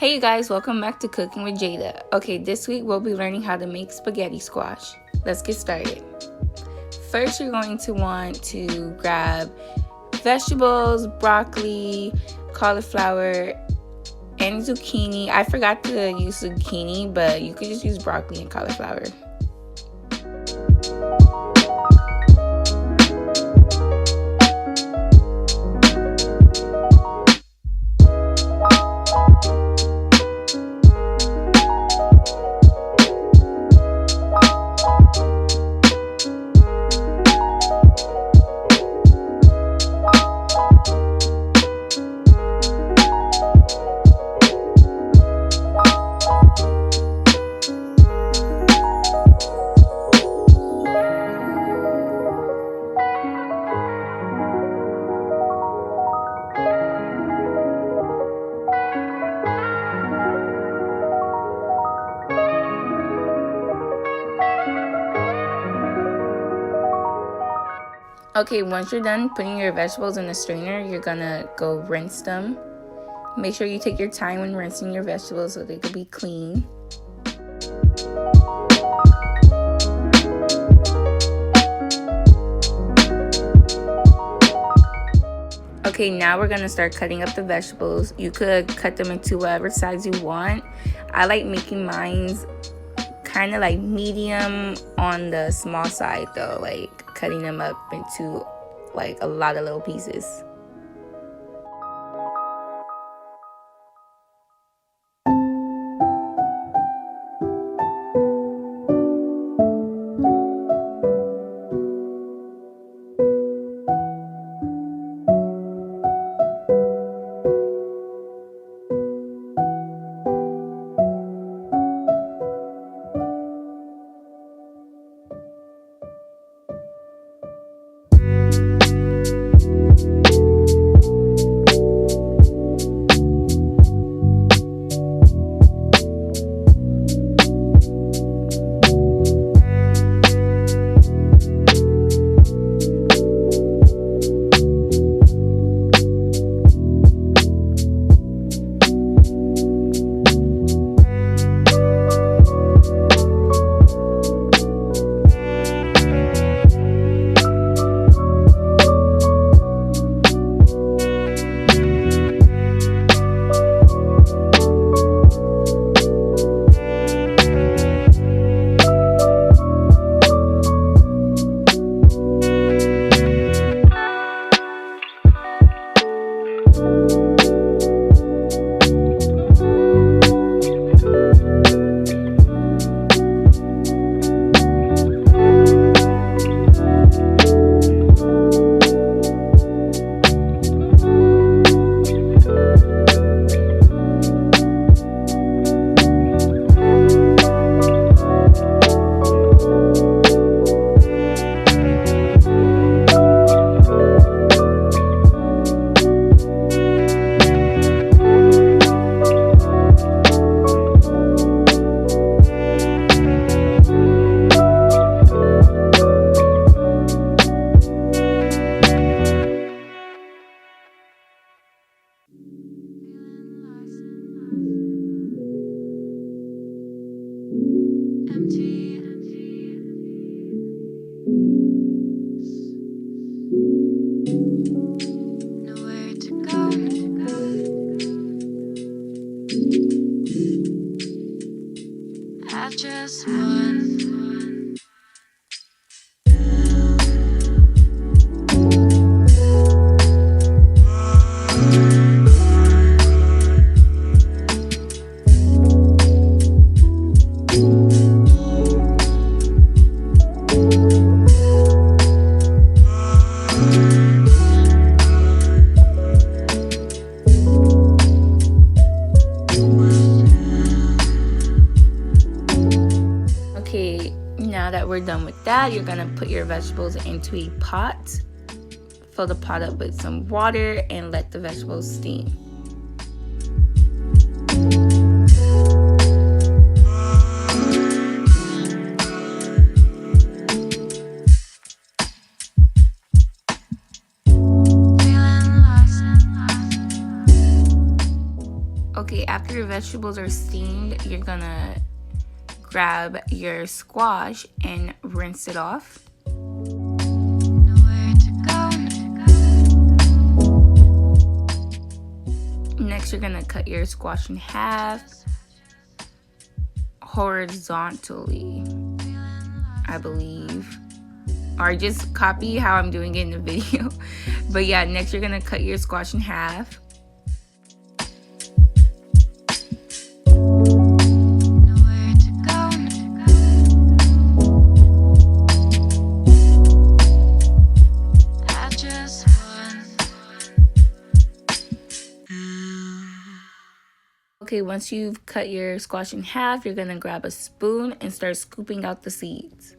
Hey you guys, welcome back to Cooking with Jada. Okay, this week we'll be learning how to make spaghetti squash. Let's get started. First, you're going to want to grab vegetables, broccoli, cauliflower, and zucchini. I forgot to use zucchini, but you could just use broccoli and cauliflower. Okay, once you're done putting your vegetables in the strainer, you're gonna go rinse them. Make sure you take your time when rinsing your vegetables so they can be clean. Okay, now we're gonna start cutting up the vegetables. You could cut them into whatever size you want. I like making mine's kind of like medium on the small side though, like cutting them up into like a lot of little pieces. Nowhere to go. I've just won. Okay, now that we're done with that, you're gonna put your vegetables into a pot. Fill the pot up with some water and let the vegetables steam. Okay, after your vegetables are steamed, you're gonna grab your squash and rinse it off. Next, you're gonna cut your squash in half horizontally, I believe, or just copy how I'm doing it in the video. But yeah, next you're gonna cut your squash in half. Okay, once you've cut your squash in half, you're gonna grab a spoon and start scooping out the seeds.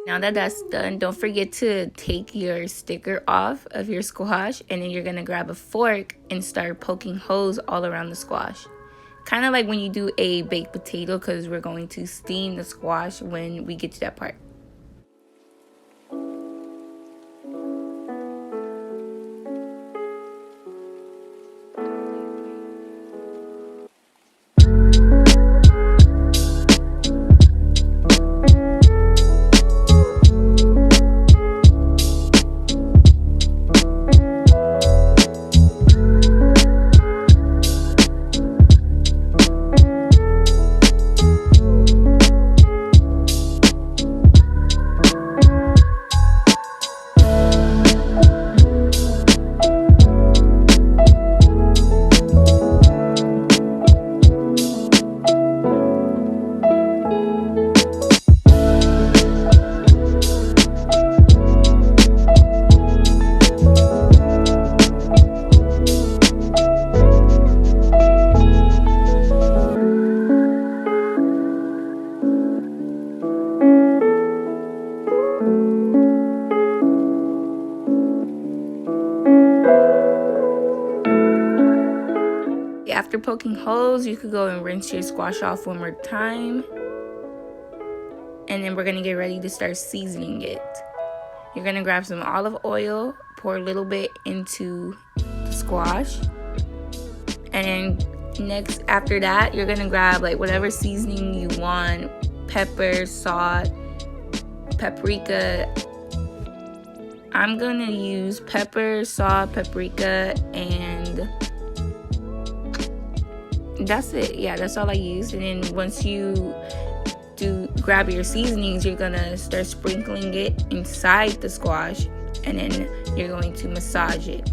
Now that that's done, don't forget to take your sticker off of your squash, and then you're gonna grab a fork and start poking holes all around the squash. Kind of like when you do a baked potato, because we're going to steam the squash when we get to that part. After poking holes, you could go and rinse your squash off one more time. And then we're gonna get ready to start seasoning it. You're gonna grab some olive oil, pour a little bit into the squash. And then next, after that, you're gonna grab like whatever seasoning you want, pepper, salt, paprika. I'm gonna use pepper, salt, paprika, and that's it. Yeah, that's all I used. And then once you grab your seasonings, you're gonna start sprinkling it inside the squash, and then you're going to massage it.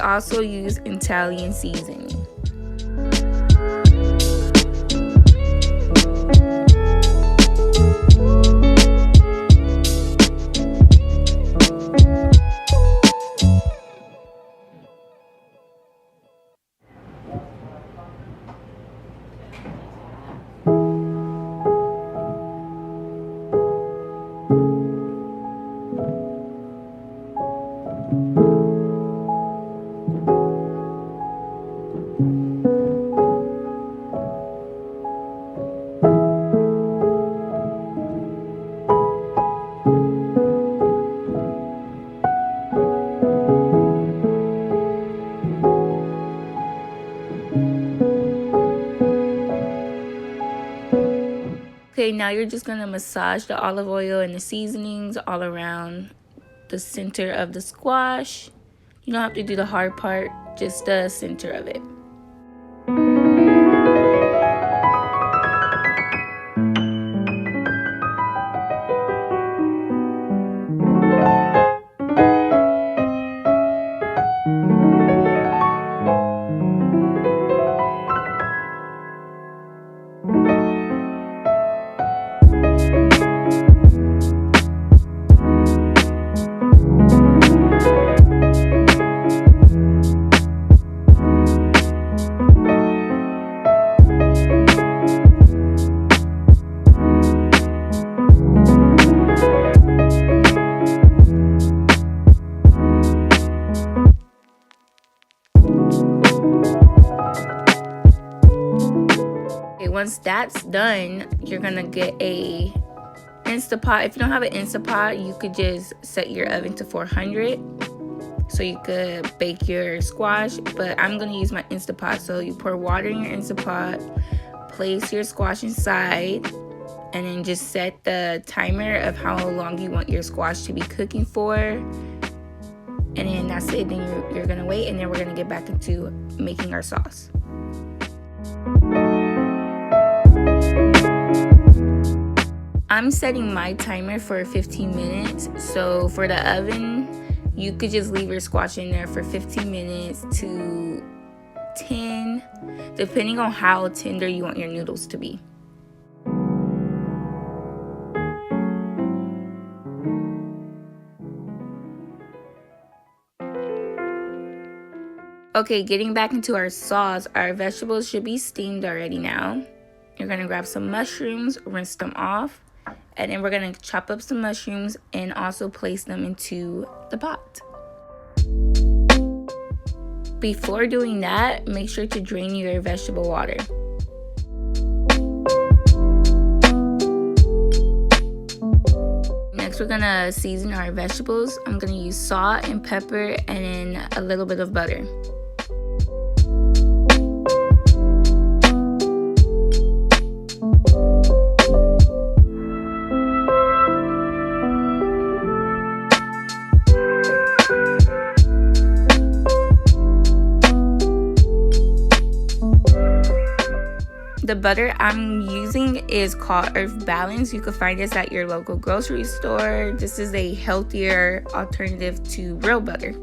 I also use Italian seasoning. Okay, now you're just gonna massage the olive oil and the seasonings all around the center of the squash. You don't have to do the hard part, just the center of it. Okay, once that's done, you're gonna get a Instapot. If you don't have an Instapot, you could just set your oven to 400 so you could bake your squash, but I'm gonna use my Instapot. So you pour water in your Instapot, place your squash inside, and then just set the timer of how long you want your squash to be cooking for, and then that's it. Then you're gonna wait, and then we're gonna get back into making our sauce. I'm setting my timer for 15 minutes. So for the oven, you could just leave your squash in there for 15 minutes to 10, depending on how tender you want your noodles to be. Okay, getting back into our sauce, our vegetables should be steamed already now. You're gonna grab some mushrooms, rinse them off, and then we're gonna chop up some mushrooms and also place them into the pot. Before doing that, make sure to drain your vegetable water. Next, we're gonna season our vegetables. I'm gonna use salt and pepper and then a little bit of butter. The butter I'm using is called Earth Balance. You can find this at your local grocery store. This is a healthier alternative to real butter.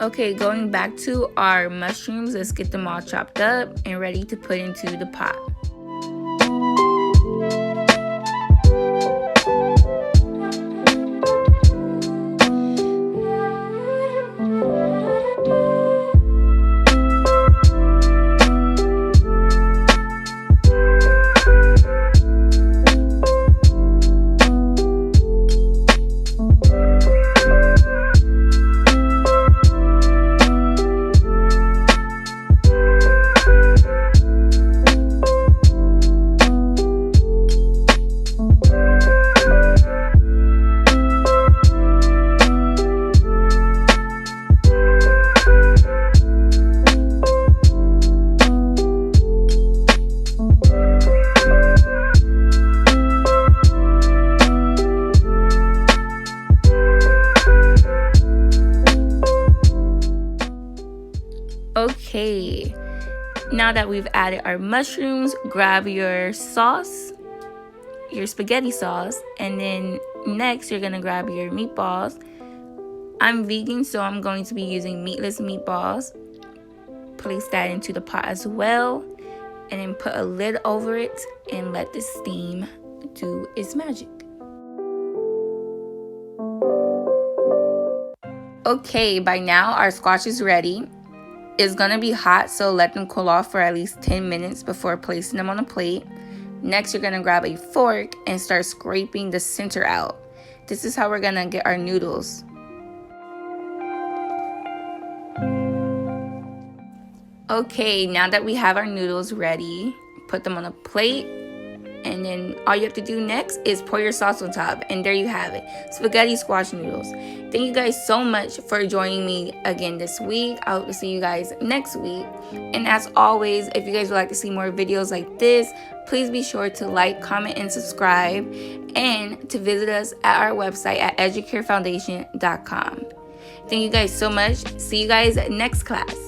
Okay, going back to our mushrooms, let's get them all chopped up and ready to put into the pot. Okay, now that we've added our mushrooms, grab your sauce, your spaghetti sauce, and then next you're gonna grab your meatballs. I'm vegan, so I'm going to be using meatless meatballs. Place that into the pot as well, and then put a lid over it and let the steam do its magic. Okay, by now our squash is ready. It's gonna be hot, so let them cool off for at least 10 minutes before placing them on a plate. Next, you're gonna grab a fork and start scraping the center out. This is how we're gonna get our noodles. Okay, now that we have our noodles ready, put them on a plate and then all you have to do next is pour your sauce on top, and there you have it, spaghetti squash noodles. Thank you guys so much for joining me again this week. I hope to see you guys next week, and as always, if you guys would like to see more videos like this, please be sure to like, comment, and subscribe, and to visit us at our website at educarefoundation.com. Thank you guys so much. See you guys next class.